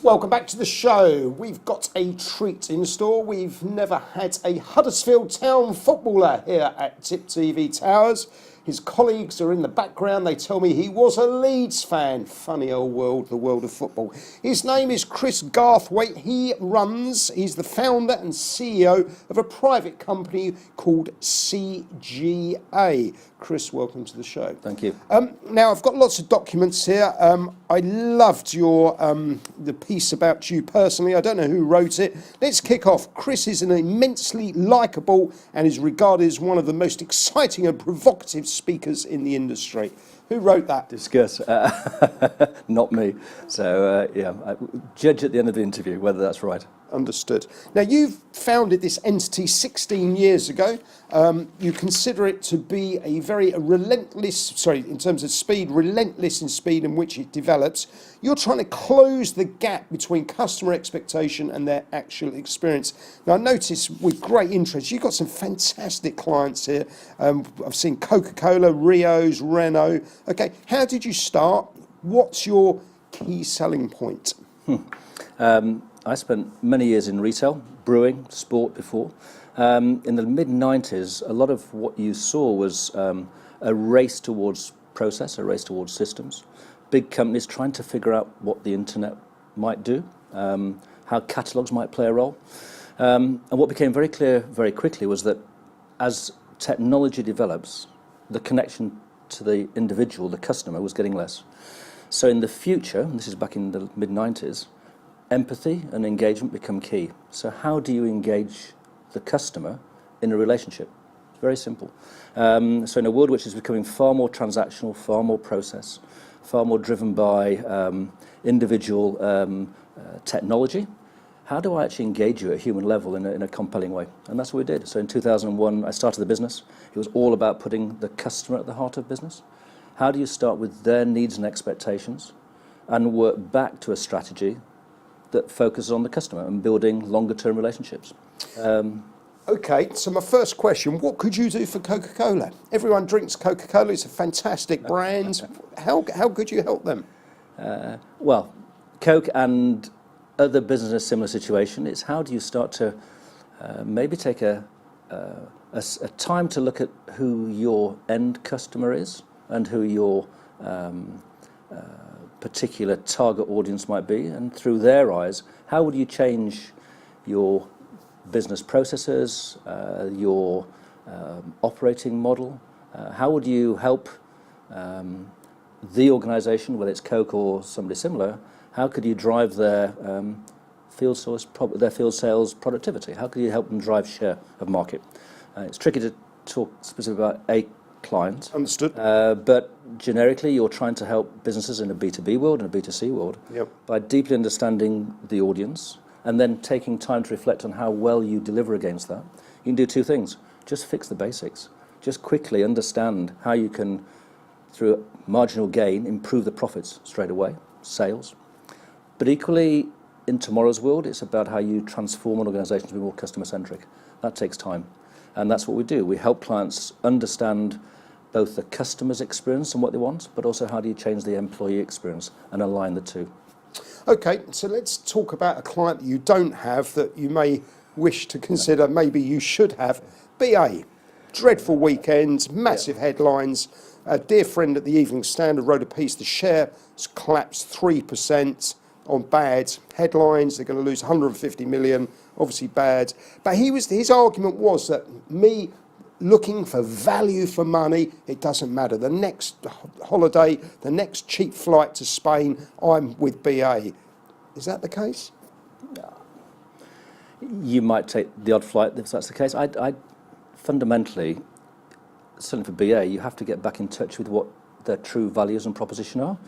Welcome back to the show. We've got a treat in store. We've never had a Huddersfield Town footballer here at Tip TV Towers. His colleagues are in the background. They tell me he was a Leeds fan. Funny old world, the world of football. His name is Chris Garthwaite. He's the founder and CEO of a private company called CGA. Chris, welcome to the show. Thank you. Now, I've got lots of documents here. I loved your the piece about you personally. I don't know who wrote it. Let's kick off. Chris is an immensely likeable and is regarded as one of the most exciting and provocative speakers in the industry. Who wrote that? Discuss. Not me. So, judge at the end of the interview whether that's right. Understood. Now, you've founded this entity 16 years ago. You consider it to be a very relentless, in terms of speed, relentless in speed in which it develops. You're trying to close the gap between customer expectation and their actual experience. Now, I notice with great interest, you've got some fantastic clients here. I've seen Coca-Cola, Rio's, Renault. Okay, how did you start? What's your key selling point? I spent many years in retail, brewing, sport before. In the mid-90s, a lot of what you saw was a race towards process, a race towards systems. Big companies trying to figure out what the internet might do, how catalogues might play a role. And what became very clear very quickly was that as technology develops, the connection to the individual, the customer, was getting less. So in the future, and this is back in the mid-90s, empathy and engagement become key. So how do you engage the customer in a relationship? It's very simple. So in a world which is becoming far more transactional, far more process, far more driven by individual technology, how do I actually engage you at a human level in a compelling way? And that's what we did. So in 2001, I started the business. It was all about putting the customer at the heart of business. How do you start with their needs and expectations and work back to a strategy that focuses on the customer and building longer-term relationships? Okay, so my first question, what could you do for Coca-Cola? Everyone drinks Coca-Cola, it's a fantastic brand. How could you help them? Well, Coke and other businesses in a similar situation, it's how do you start to maybe take a time to look at who your end customer is and who your particular target audience might be, and through their eyes, how would you change your business processes, your operating model? How would you help the organisation, whether it's Coke or somebody similar, how could you drive their field sales productivity? How could you help them drive share of market? It's tricky to talk specifically about a client. Understood. But generically, you're trying to help businesses in a B2B world and a B2C world by deeply understanding the audience and then taking time to reflect on how well you deliver against that. You can do two things. Just fix the basics. Just quickly understand how you can, through marginal gain, improve the profits straight away, sales. But equally, in tomorrow's world, it's about how you transform an organisation to be more customer-centric. That takes time. And that's what we do. We help clients understand both the customer's experience and what they want, but also how do you change the employee experience and align the two. Okay, so let's talk about a client that you don't have that you may wish to consider, maybe you should have. BA, dreadful weekends, massive headlines. A dear friend at the Evening Standard wrote a piece, the share has collapsed 3% on bad headlines. They're going to lose 150 million, obviously bad. But his argument was that me looking for value for money, it doesn't matter. The next holiday, the next cheap flight to Spain, I'm with BA. Is that the case? You might take the odd flight if that's the case. I fundamentally, certainly for BA, you have to get back in touch with what their true values and proposition are.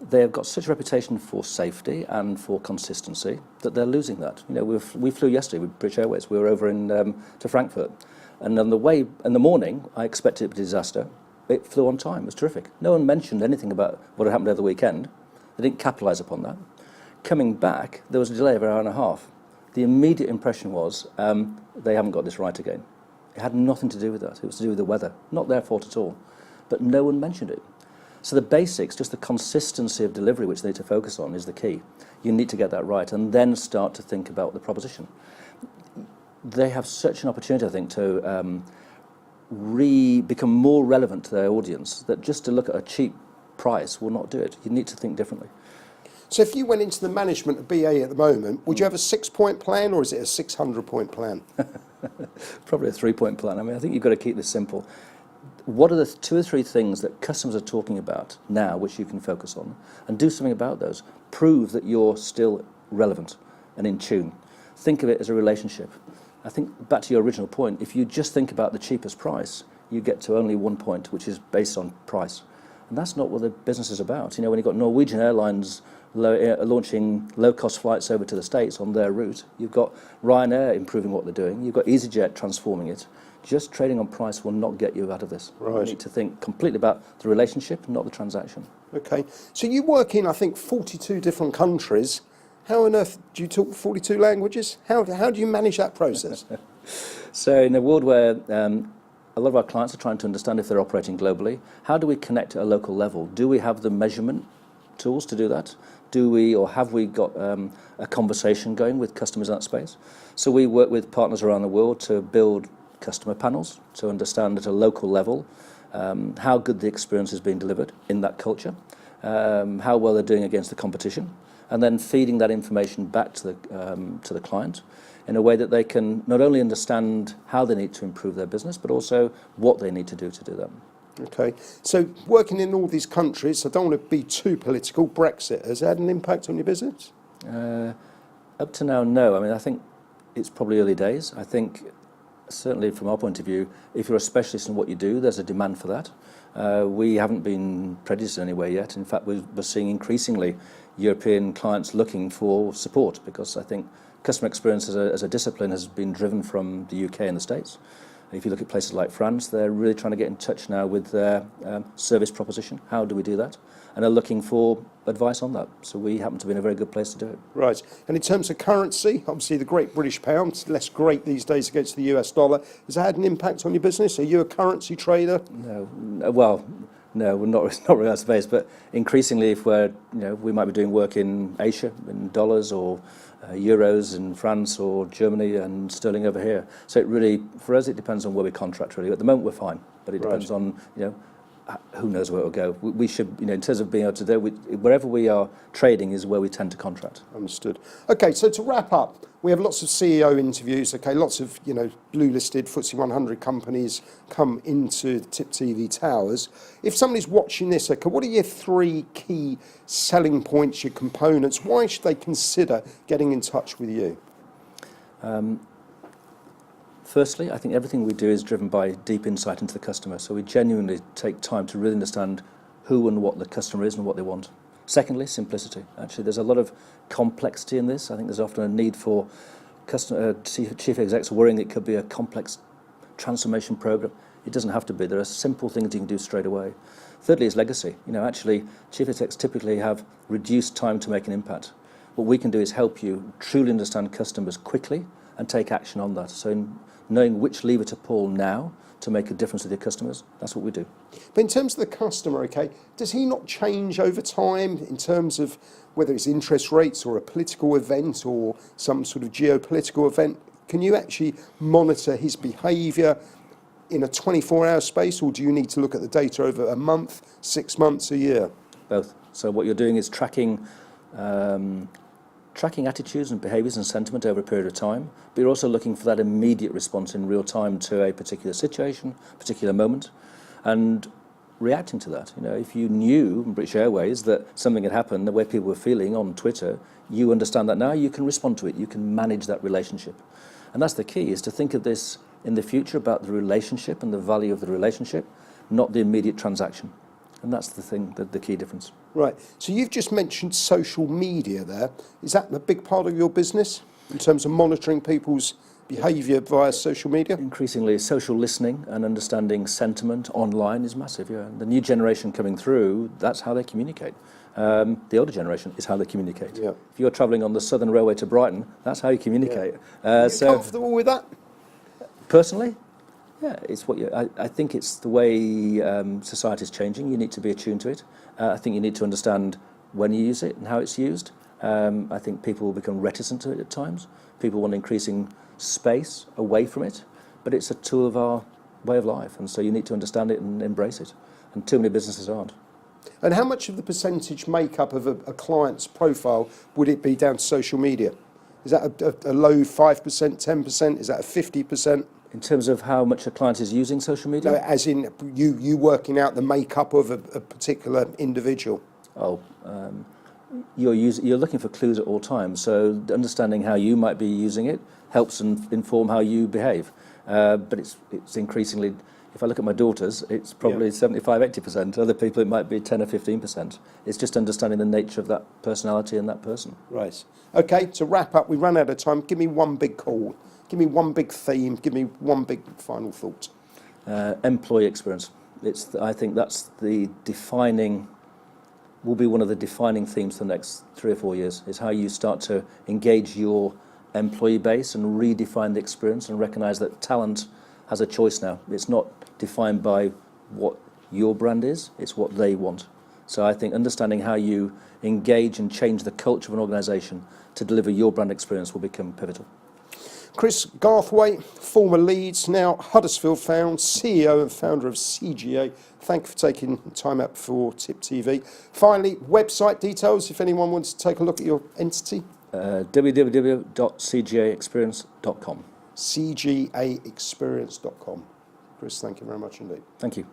They've got such a reputation for safety and for consistency that they're losing that. You know, we flew yesterday with British Airways. We were over to Frankfurt, and on the way in the morning, I expected it to be a disaster. It flew on time. It was terrific. No one mentioned anything about what had happened over the weekend. They didn't capitalise upon that. Coming back, there was a delay of an hour and a half. The immediate impression was they haven't got this right again. It had nothing to do with that. It was to do with the weather. Not their fault at all. But no one mentioned it. So the basics, just the consistency of delivery, which they need to focus on, is the key. You need to get that right and then start to think about the proposition. They have such an opportunity, I think, to become more relevant to their audience, that just to look at a cheap price will not do it. You need to think differently. So if you went into the management of BA at the moment, would you have a 6-point plan, or is it a 600-point plan? Probably a 3-point plan. I mean, I think you've got to keep this simple. What are the 2 or 3 things that customers are talking about now, which you can focus on, and do something about those? Prove that you're still relevant and in tune. Think of it as a relationship. I think, back to your original point, if you just think about the cheapest price, you get to only 1 point, which is based on price. And that's not what the business is about. You know, when you've got Norwegian Airlines launching low-cost flights over to the States on their route, you've got Ryanair improving what they're doing, you've got EasyJet transforming it. Just trading on price will not get you out of this. Right. You need to think completely about the relationship, not the transaction. Okay. So you work in, I think, 42 different countries. How on earth do you talk 42 languages? How do you manage that process? So in a world where a lot of our clients are trying to understand if they're operating globally, how do we connect at a local level? Do we have the measurement tools to do that? Do we, or have we got a conversation going with customers in that space? So we work with partners around the world to build customer panels to understand at a local level how good the experience is being delivered in that culture, how well they're doing against the competition, and then feeding that information back to the client in a way that they can not only understand how they need to improve their business, but also what they need to do that. Okay. So working in all these countries, I don't want to be too political, Brexit, has it had an impact on your business? Up to now, no. I mean, I think it's probably early days. I think certainly from our point of view, if you're a specialist in what you do, there's a demand for that. We haven't been prejudiced in any way yet. In fact, we're seeing increasingly European clients looking for support, because I think customer experience as a discipline has been driven from the UK and the States. If you look at places like France, they're really trying to get in touch now with their service proposition. How do we do that? And are looking for advice on that. So we happen to be in a very good place to do it. Right. And in terms of currency, obviously the Great British Pound, less great these days against the US dollar. Has that had an impact on your business? Are you a currency trader? No. Well, no, we're not really that space. But increasingly, if we might be doing work in Asia in dollars, or euros in France or Germany, and sterling over here. So it really, for us, it depends on where we contract. Really, at the moment we're fine, but it depends on who knows where it will go. We should, in terms of being able to do, wherever we are trading is where we tend to contract. Understood. Okay, so to wrap up, we have lots of CEO interviews. Okay, lots of blue listed FTSE 100 companies come into the Tip TV towers. If somebody's watching this, okay, what are your 3 key selling points, your components? Why should they consider getting in touch with you? Firstly, I think everything we do is driven by deep insight into the customer. So we genuinely take time to really understand who and what the customer is and what they want. Secondly, simplicity. Actually, there's a lot of complexity in this. I think there's often a need for chief execs worrying it could be a complex transformation program. It doesn't have to be. There are simple things you can do straight away. Thirdly is legacy. Actually, chief execs typically have reduced time to make an impact. What we can do is help you truly understand customers quickly and take action on that. So knowing which lever to pull now to make a difference with your customers, that's what we do. But in terms of the customer, okay, does he not change over time in terms of whether it's interest rates or a political event or some sort of geopolitical event? Can you actually monitor his behaviour in a 24-hour space, or do you need to look at the data over a month, 6 months, a year? Both. So what you're doing is tracking attitudes and behaviours and sentiment over a period of time, but you're also looking for that immediate response in real time to a particular situation, particular moment, and reacting to that. If you knew in British Airways that something had happened, the way people were feeling on Twitter, you understand that now, you can respond to it, you can manage that relationship. And that's the key, is to think of this in the future about the relationship and the value of the relationship, not the immediate transaction. And that's the thing, the key difference. Right. So you've just mentioned social media there. Is that a big part of your business in terms of monitoring people's behaviour via social media? Increasingly, social listening and understanding sentiment online is massive. Yeah. The new generation coming through, that's how they communicate. The older generation is how they communicate. Yeah. If you're travelling on the Southern Railway to Brighton, that's how you communicate. Are you comfortable with that? Personally, Yeah, it's what I think it's the way society is changing. You need to be attuned to it. I think you need to understand when you use it and how it's used. I think people will become reticent to it at times. People want increasing space away from it, but it's a tool of our way of life, and so you need to understand it and embrace it. And too many businesses aren't. And how much of the percentage makeup of a client's profile would it be down to social media? Is that a low 5%, 10%? Is that a 50%? In terms of how much a client is using social media? No, as in you working out the makeup of a particular individual. Oh, you're looking for clues at all times. So understanding how you might be using it helps inform how you behave. But it's increasingly, if I look at my daughters, it's probably 75, 80%. Other people, it might be 10 or 15%. It's just understanding the nature of that personality and that person. Right. Okay, to wrap up, we run out of time. Give me one big call. Give me one big theme. Give me one big final thought. Employee experience. I think that's will be one of the defining themes for the next 3 or 4 years, is how you start to engage your employee base and redefine the experience and recognise that talent has a choice now. It's not defined by what your brand is, it's what they want. So I think understanding how you engage and change the culture of an organisation to deliver your brand experience will become pivotal. Chris Garthwaite, former Leeds, now Huddersfield CEO and founder of CGA. Thank you for taking time out for Tip TV. Finally, website details if anyone wants to take a look at your entity. www.cgaexperience.com. CGAExperience.com. Chris, thank you very much indeed. Thank you.